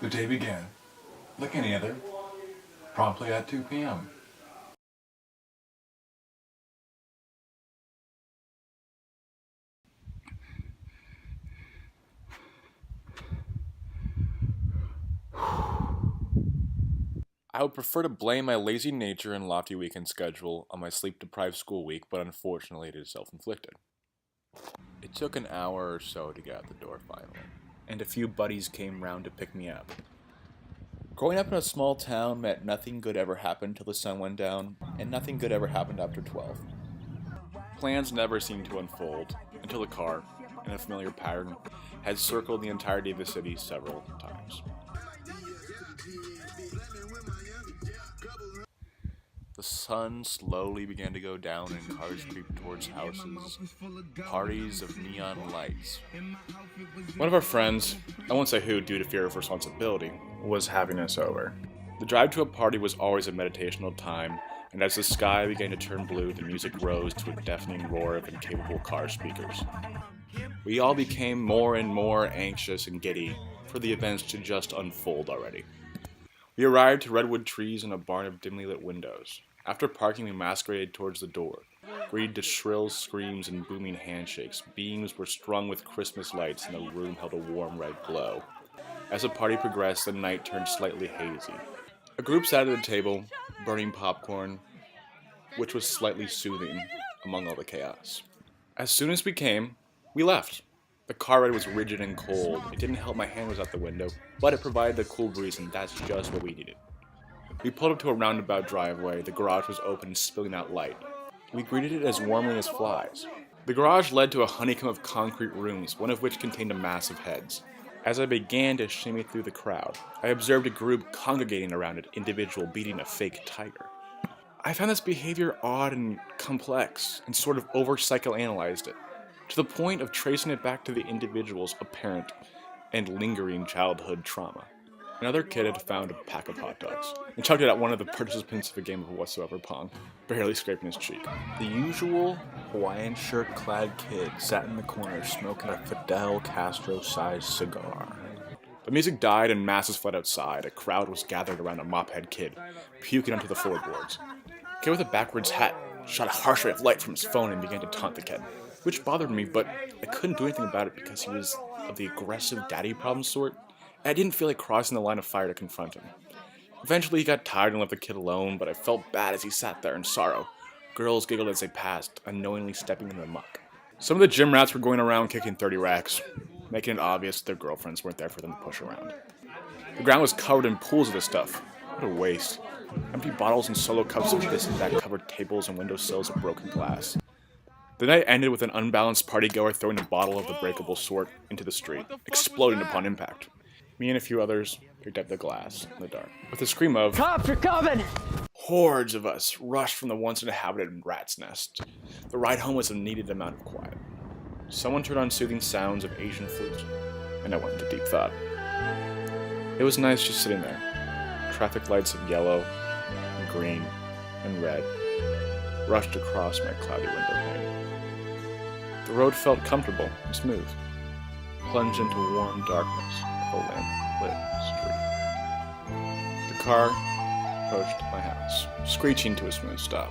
The day began, like any other, promptly at 2 p.m. I would prefer to blame my lazy nature and lofty weekend schedule on my sleep-deprived school week, but unfortunately it is self-inflicted. It took an hour or so to get out the door finally, and a few buddies came round to pick me up. Growing up in a small town meant nothing good ever happened till the sun went down, and nothing good ever happened after 12. Plans never seemed to unfold until the car, in a familiar pattern, had circled the entirety of the city several times. The sun slowly began to go down and cars creeped towards houses, parties of neon lights. One of our friends, I won't say who due to fear of responsibility, was having us over. The drive to a party was always a meditational time, and as the sky began to turn blue, the music rose to a deafening roar of incapable car speakers. We all became more and more anxious and giddy for the events to just unfold already. We arrived to redwood trees and a barn of dimly lit windows. After parking, we masqueraded towards the door. Greeted to shrill screams and booming handshakes, beams were strung with Christmas lights and the room held a warm red glow. As the party progressed, the night turned slightly hazy. A group sat at the table, burning popcorn, which was slightly soothing among all the chaos. As soon as we came, we left. The car ride was rigid and cold. It didn't help my hand was out the window, but it provided a cool breeze, and that's just what we needed. We pulled up to a roundabout driveway. The garage was open and spilling out light. We greeted it as warmly as flies. The garage led to a honeycomb of concrete rooms, one of which contained a mass of heads. As I began to shimmy through the crowd, I observed a group congregating around an individual beating a fake tiger. I found this behavior odd and complex, and sort of over-psychoanalyzed it, to the point of tracing it back to the individual's apparent and lingering childhood trauma. Another kid had found a pack of hot dogs and chucked it at one of the participants of a game of whatsoever pong, barely scraping his cheek. The usual Hawaiian shirt-clad kid sat in the corner smoking a Fidel Castro-sized cigar. The music died and masses fled outside. A crowd was gathered around a mop-head kid, puking onto the floorboards. A kid with a backwards hat shot a harsh ray of light from his phone and began to taunt the kid, which bothered me, but I couldn't do anything about it because he was of the aggressive daddy problem sort. I didn't feel like crossing the line of fire to confront him. Eventually he got tired and left the kid alone, but I felt bad as he sat there in sorrow. Girls giggled as they passed, unknowingly stepping in the muck. Some of the gym rats were going around kicking 30 racks, making it obvious their girlfriends weren't there for them to push around. The ground was covered in pools of this stuff. What a waste. Empty bottles and solo cups of this and that covered tables and windowsills of broken glass. The night ended with an unbalanced partygoer throwing a bottle of the breakable sort into the street, exploding upon impact. Me and a few others picked up the glass in the dark. With a scream of, "Cops are coming!" Hordes of us rushed from the once inhabited rat's nest. The ride home was a needed amount of quiet. Someone turned on soothing sounds of Asian flute, and I went into deep thought. It was nice just sitting there. Traffic lights of yellow, and green, and red rushed across my cloudy window pane. The road felt comfortable and smooth, plunged into warm darkness of a lamp-lit street. The car approached my house, screeching to a smooth stop.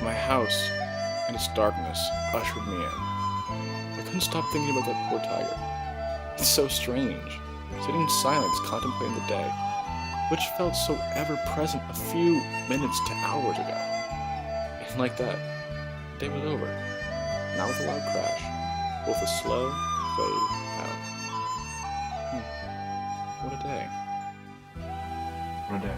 My house and its darkness ushered me in. I couldn't stop thinking about that poor tiger. It's so strange, sitting in silence contemplating the day, which felt so ever-present a few minutes to hours ago. And like that, the day was over. Not with a loud crash, with a slow fade out. What a day. What a day.